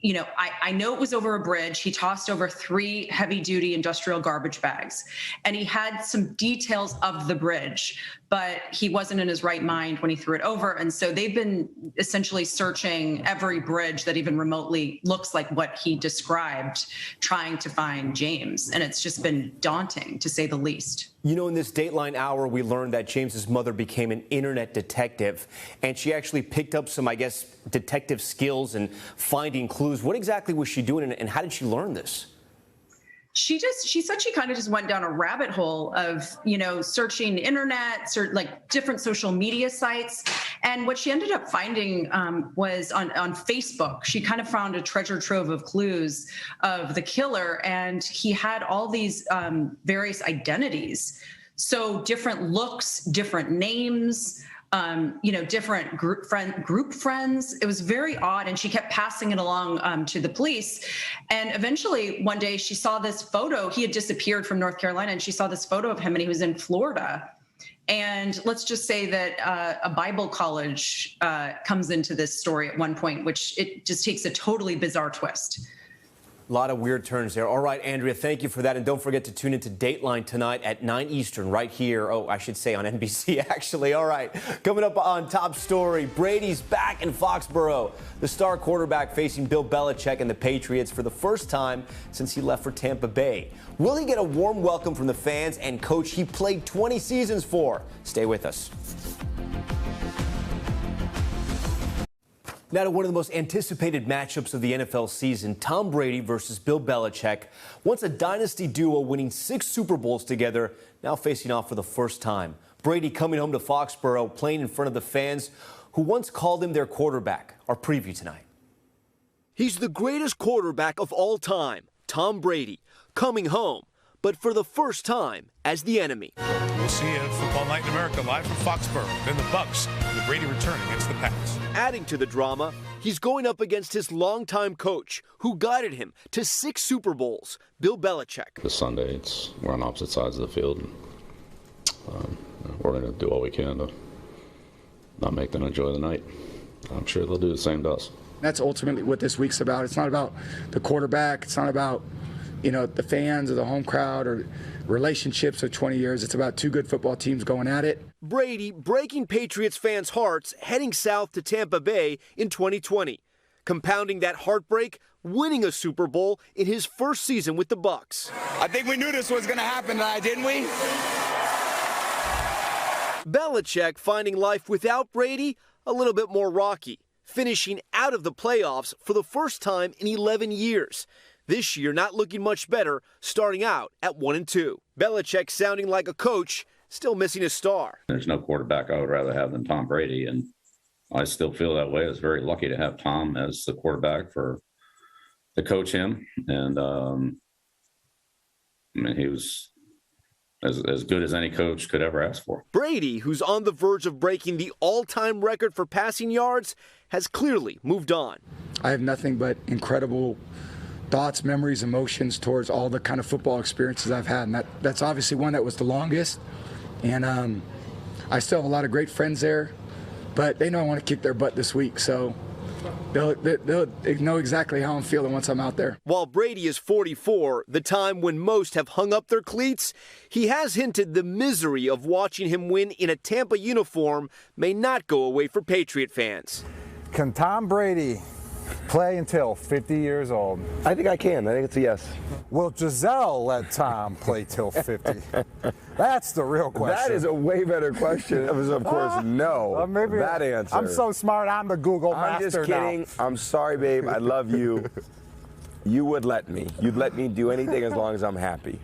Speaker 20: I know it was over a bridge. He tossed over 3 heavy-duty industrial garbage bags, and he had some details of the bridge, but he wasn't in his right mind when he threw it over. And so they've been essentially searching every bridge that even remotely looks like what he described, trying to find James. And it's just been daunting, to say the least.
Speaker 1: You know, in this Dateline hour, we learned that James's mother became an internet detective, and she actually picked up some, detective skills and finding clues. What exactly was she doing, and how did she learn this?
Speaker 20: She said she kind of just went down a rabbit hole of, searching internet, different social media sites. And what she ended up finding was on Facebook. She kind of found a treasure trove of clues of the killer, and he had all these various identities. So different looks, different names, different group friends. It was very odd, and she kept passing it along to the police. And eventually, one day, she saw this photo. He had disappeared from North Carolina, and she saw this photo of him, and he was in Florida. And let's just say that a Bible college comes into this story at one point, which it just takes a totally bizarre twist.
Speaker 1: A lot of weird turns there. All right, Andrea, thank you for that. And don't forget to tune into Dateline tonight at 9 Eastern right here. Oh, I should say on NBC, actually. All right, coming up on Top Story, Brady's back in Foxborough. The star quarterback facing Bill Belichick and the Patriots for the first time since he left for Tampa Bay. Will he get a warm welcome from the fans and coach he played 20 seasons for? Stay with us. Now to one of the most anticipated matchups of the NFL season, Tom Brady versus Bill Belichick. Once a dynasty duo winning 6 Super Bowls together, now facing off for the first time. Brady coming home to Foxborough, playing in front of the fans who once called him their quarterback. Our preview tonight. He's the greatest quarterback of all time, Tom Brady, coming home, but for the first time as the enemy.
Speaker 21: We'll see you at Football Night in America live from Foxborough. Then the Bucs with Brady return against the Pats.
Speaker 1: Adding to the drama, he's going up against his longtime coach who guided him to 6 Super Bowls, Bill Belichick.
Speaker 22: This Sunday, we're on opposite sides of the field. We're going to do all we can to not make them enjoy the night. I'm sure they'll do the same to us.
Speaker 3: That's ultimately what this week's about. It's not about the quarterback. It's not about, the fans or the home crowd or relationships of 20 years. It's about two good football teams going at it.
Speaker 1: Brady breaking Patriots fans' hearts, heading south to Tampa Bay in 2020. Compounding that heartbreak, winning a Super Bowl in his first season with the Bucs.
Speaker 4: I think we knew this was going to happen tonight, didn't we?
Speaker 1: Belichick finding life without Brady a little bit more rocky, finishing out of the playoffs for the first time in 11 years. This year not looking much better, starting out at 1-2. Belichick sounding like a coach, still missing a star.
Speaker 22: There's no quarterback I would rather have than Tom Brady, and I still feel that way. I was very lucky to have Tom as the quarterback to coach him, and he was as good as any coach could ever ask for.
Speaker 1: Brady, who's on the verge of breaking the all-time record for passing yards, has clearly moved on.
Speaker 3: I have nothing but incredible thoughts, memories, emotions towards all the kind of football experiences I've had, and that's obviously one that was the longest. And I still have a lot of great friends there, but they know I want to kick their butt this week, so they'll know exactly how I'm feeling once I'm out there.
Speaker 1: While Brady is 44, the time when most have hung up their cleats, he has hinted the misery of watching him win in a Tampa uniform may not go away for Patriot fans.
Speaker 5: Can Tom Brady play until 50 years old?
Speaker 6: I think I can. I think it's a yes.
Speaker 5: Will Giselle let Tom play till 50? That's the real question.
Speaker 6: That is a way better question. It was, of course, no.
Speaker 5: Maybe
Speaker 6: that answer.
Speaker 5: I'm so smart, I'm the Google master.
Speaker 6: I'm just kidding.
Speaker 5: Now.
Speaker 6: I'm sorry, babe. I love you. You would let me. You'd let me do anything as long as I'm happy.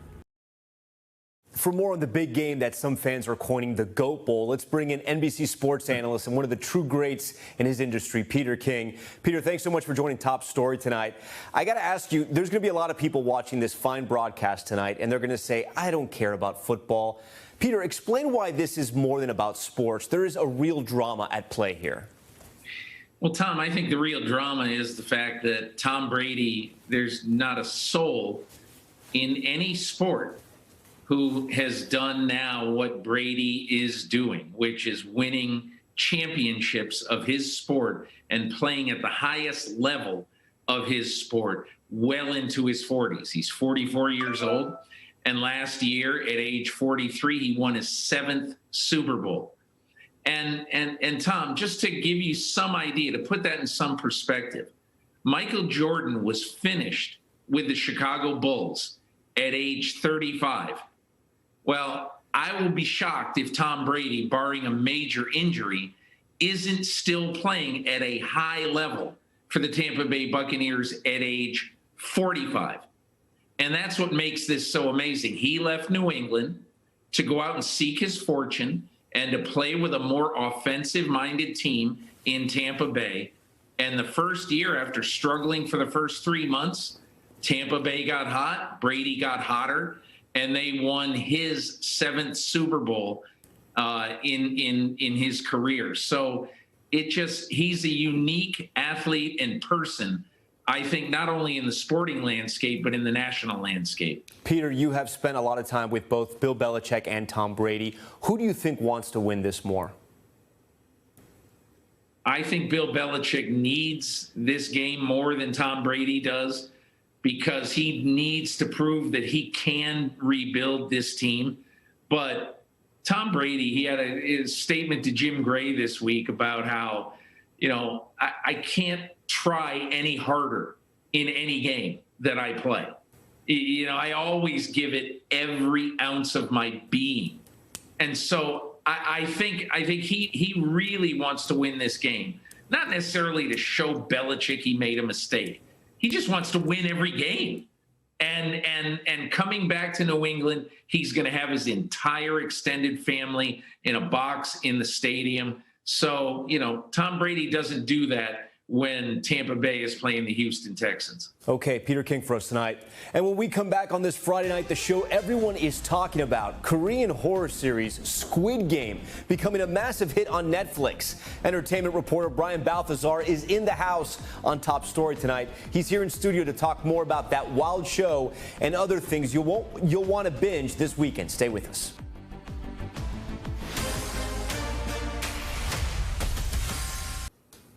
Speaker 1: For more on the big game that some fans are coining the GOAT Bowl, let's bring in NBC sports analyst and one of the true greats in his industry, Peter King. Peter, thanks so much for joining Top Story tonight. I got to ask you, there's going to be a lot of people watching this fine broadcast tonight, and they're going to say, I don't care about football. Peter, explain why this is more than about sports. There is a real drama at play here.
Speaker 15: Well, Tom, I think the real drama is the fact that Tom Brady, there's not a soul in any sport who has done now what Brady is doing, which is winning championships of his sport and playing at the highest level of his sport well into his 40s. He's 44 years old, and last year at age 43, he won his 7th Super Bowl. And Tom, just to give you some idea, to put that in some perspective, Michael Jordan was finished with the Chicago Bulls at age 35. Well, I will be shocked if Tom Brady, barring a major injury, isn't still playing at a high level for the Tampa Bay Buccaneers at age 45. And that's what makes this so amazing. He left New England to go out and seek his fortune and to play with a more offensive-minded team in Tampa Bay. And the first year, after struggling for the first 3 months, Tampa Bay got hot, Brady got hotter, and they won his 7th Super Bowl in his career. So he's a unique athlete and person, I think, not only in the sporting landscape, but in the national landscape.
Speaker 1: Peter, you have spent a lot of time with both Bill Belichick and Tom Brady. Who do you think wants to win this more?
Speaker 15: I think Bill Belichick needs this game more than Tom Brady does, because he needs to prove that he can rebuild this team. But Tom Brady, he had a statement to Jim Gray this week about how, I can't try any harder in any game that I play. I always give it every ounce of my being. And so I think he really wants to win this game, not necessarily to show Belichick he made a mistake. He just wants to win every game. And coming back to New England, he's going to have his entire extended family in a box in the stadium. So, Tom Brady doesn't do that when Tampa Bay is playing the Houston Texans.
Speaker 1: Okay, Peter King for us tonight. And when we come back on this Friday night, the show everyone is talking about, Korean horror series Squid Game, becoming a massive hit on Netflix. Entertainment reporter Brian Balthazar is in the house on Top Story tonight. He's here in studio to talk more about that wild show and other things you'll want to binge this weekend. Stay with us.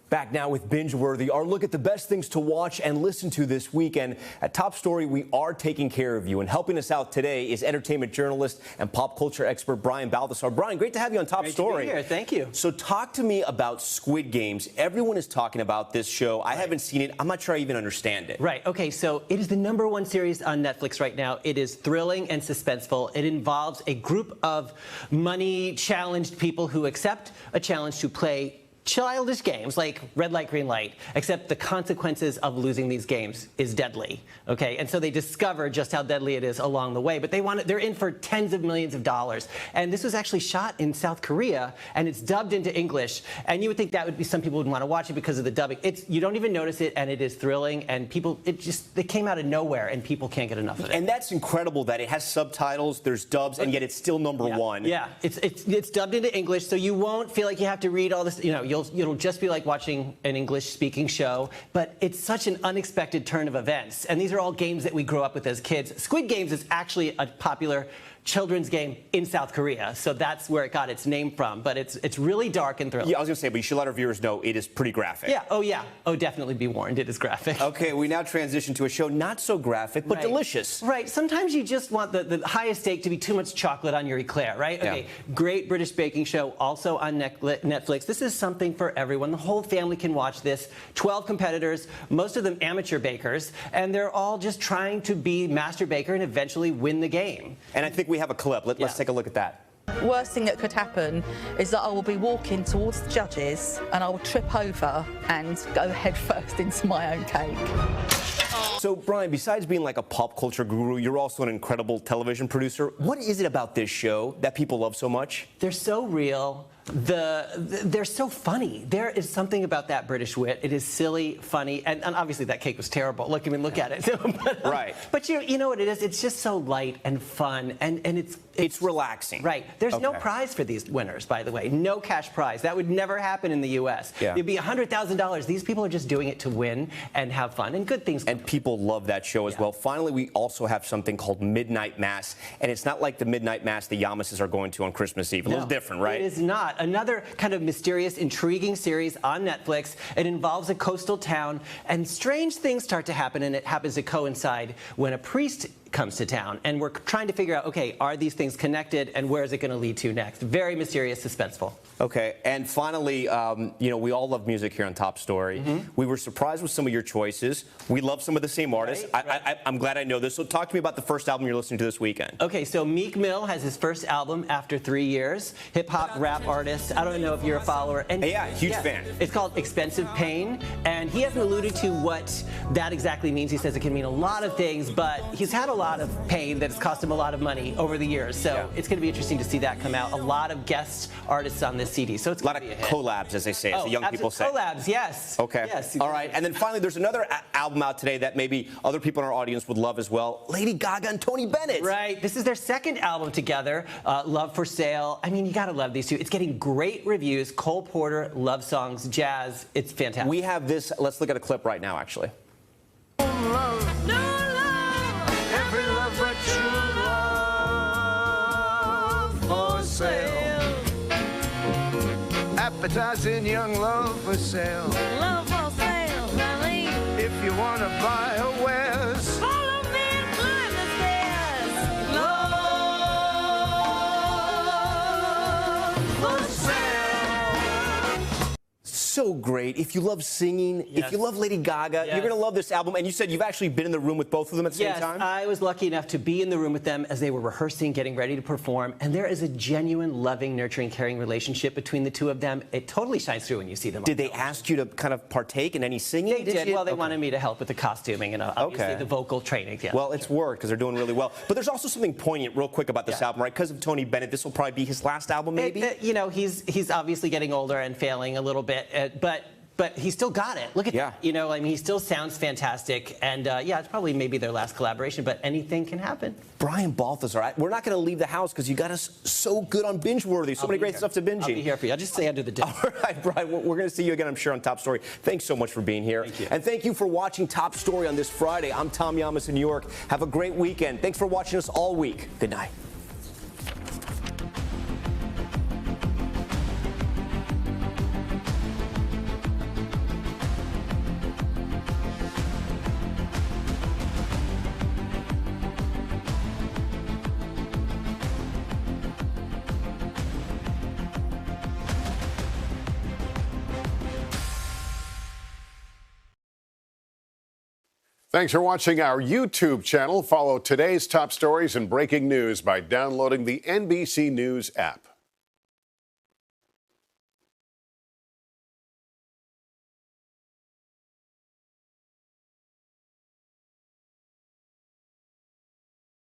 Speaker 1: Back now with Binge-worthy, our look at the best things to watch and listen to this weekend. At Top Story, we are taking care of you. And helping us out today is entertainment journalist and pop culture expert Brian Balthazar. Brian, great to have you on Top Story.
Speaker 2: Great to be here. Thank you.
Speaker 1: So talk to me about Squid Games. Everyone is talking about this show. I haven't seen it. I'm not sure I even understand it.
Speaker 2: Right. Okay, so it is the #1 series on Netflix right now. It is thrilling and suspenseful. It involves a group of money-challenged people who accept a challenge to play childish games like red light, green light, except the consequences of losing these games is deadly, okay? And so they discover just how deadly it is along the way, but they're in for tens of millions of dollars. And this was actually shot in South Korea, and it's dubbed into English, and you would think that would be, some people would want to watch it because of the dubbing. You don't even notice it, and it is thrilling, and it came out of nowhere, and people can't get enough of it.
Speaker 1: And that's incredible that it has subtitles, there's dubs, and yet it's still #1.
Speaker 2: Yeah, it's dubbed into English, so you won't feel like you have to read all this, it'll just be like watching an English-speaking show, but it's such an unexpected turn of events. And these are all games that we grew up with as kids. Squid Games is actually a popular children's game in South Korea, so that's where it got its name from. But it's really dark and thrilling.
Speaker 1: Yeah, I was going to say, but you should let our viewers know it is pretty graphic.
Speaker 2: Yeah. Oh, definitely be warned. It is graphic.
Speaker 1: Okay, we now transition to a show not so graphic, but delicious.
Speaker 2: Right. Sometimes you just want the highest stake to be too much chocolate on your eclair, right? Okay.
Speaker 1: Yeah.
Speaker 2: Great British baking show, also on Netflix. This is something for everyone. The whole family can watch this. 12 competitors, most of them amateur bakers, and they're all just trying to be master baker and eventually win the game.
Speaker 1: And I think we have a clip. Let's take a look at that.
Speaker 7: Worst thing that could happen is that I will be walking towards the judges and I will trip over and go head first into my own cake.
Speaker 1: So, Brian, besides being like a pop culture guru, you're also an incredible television producer. What is it about this show that people love so much?
Speaker 2: They're so real. They're so funny. There is something about that British wit. It is silly, funny, and obviously that cake was terrible. Look at it.
Speaker 1: Right.
Speaker 2: But you know what it is? It's just so light and fun, and it's
Speaker 1: relaxing.
Speaker 2: Right. There's no prize for these winners, by the way. No cash prize. That would never happen in the U.S.
Speaker 1: Yeah.
Speaker 2: It'd be $100,000. These people are just doing it to win and have fun, and good things.
Speaker 1: And people love that show as well. Finally, we also have something called Midnight Mass, and it's not like the Midnight Mass the Llamas are going to on Christmas Eve. A little different, right?
Speaker 2: It is not. Another kind of mysterious, intriguing series on Netflix. It involves a coastal town, and strange things start to happen, and it happens to coincide when a priest comes to town, and we're trying to figure out, okay, are these things connected, and where is it going to lead to next? Very mysterious, suspenseful.
Speaker 1: Okay, and finally, we all love music here on Top Story. We were surprised with some of your choices. We love some of the same artists. I'm glad I know this. So talk to me about the first album you're listening to this weekend.
Speaker 2: Okay, so Meek Mill has his first album after 3 years. Hip-hop rap artist. I don't know if you're a follower. And
Speaker 1: yeah, huge fan.
Speaker 2: It's called Expensive Pain, and he hasn't alluded to what that exactly means. He says it can mean a lot of things, but he's had a lot of pain that's cost him a lot of money over the years. So it's going to be interesting to see that come out. A lot of guest artists on this CD. So it's
Speaker 1: a lot of collabs, as they say, as the young people say.
Speaker 2: Collabs, yes.
Speaker 1: Okay.
Speaker 2: Yes.
Speaker 1: All right. And then finally, there's another album out today that maybe other people in our audience would love as well. Lady Gaga and Tony Bennett.
Speaker 2: Right. This is their second album together, Love for Sale. I mean, you got to love these two. It's getting great reviews. Cole Porter, love songs, jazz. It's fantastic.
Speaker 1: We have this. Let's look at a clip right now, actually.
Speaker 9: Appetizing young love for sale.
Speaker 10: Love for sale, honey.
Speaker 9: If you want to buy her wares,
Speaker 10: follow me and climb the stairs. Love for sale.
Speaker 1: So great. If you love singing, if you love Lady Gaga, you're going to love this album. And you said you've actually been in the room with both of them at the same time?
Speaker 2: Yes, I was lucky enough to be in the room with them as they were rehearsing, getting ready to perform. And there is a genuine, loving, nurturing, caring relationship between the two of them. It totally shines through when you see them.
Speaker 1: Did they ask you to kind of partake in any singing?
Speaker 2: They did. Well, they wanted me to help with the costuming and obviously the vocal training. Yeah.
Speaker 1: Well, it's worked because they're doing really well. But there's also something poignant, real quick, about this album, right? Because of Tony Bennett, this will probably be his last album, maybe?
Speaker 2: He's obviously getting older and failing a little bit, but he still got it. Look at that. I mean, he still sounds fantastic. And it's probably maybe their last collaboration, but anything can happen.
Speaker 1: Brian Balthazar, we're not going to leave the house because you got us so good on Binge-worthy. So many great stuff to binge.
Speaker 2: I'll be here for you. I'll just stay under the desk.
Speaker 1: All right, Brian, we're going to see you again, I'm sure, on Top Story. Thanks so much for being here.
Speaker 2: Thank you.
Speaker 1: And thank you for watching Top Story on this Friday. I'm Tom Llamas in New York. Have a great weekend. Thanks for watching us all week. Good night.
Speaker 11: Thanks for watching our YouTube channel. Follow today's top stories and breaking news by downloading the NBC News app.